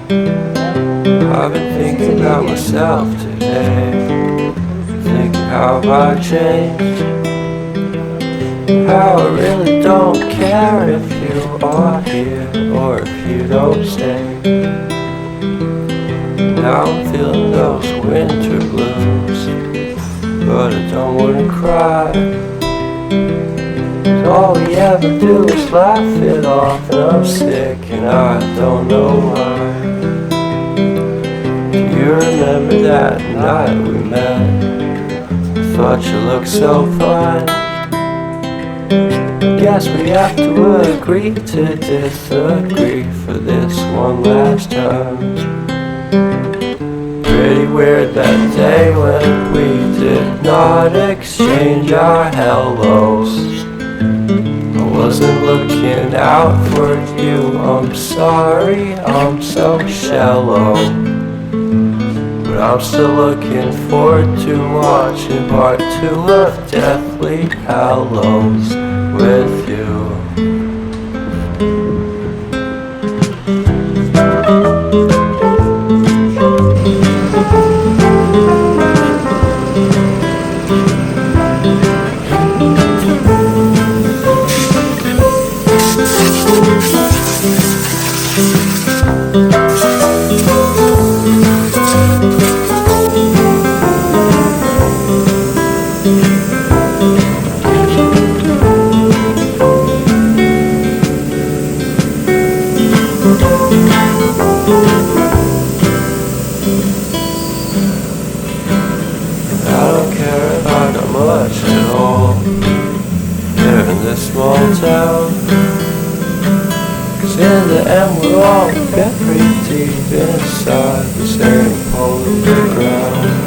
I've been thinking about myself today, thinking how have I changed, how I really don't care if you are here or if you don't stay. Now I'm feeling those winter blues, but I don't wanna cry. All we ever do is laugh it off, and I'm sick and I don't know why. Do you remember that night we met? I thought you looked so fine. Guess we have to agree to disagree for this one last time. Pretty weird that day when we did not exchange our hellos. I wasn't looking out for you, I'm sorry, I'm so shallow. But I'm still looking forward to watching part 2 of Deathly Hallows with you. Much at all here in this small town, 'cause in the end we're all buried deep inside the same hole in the ground.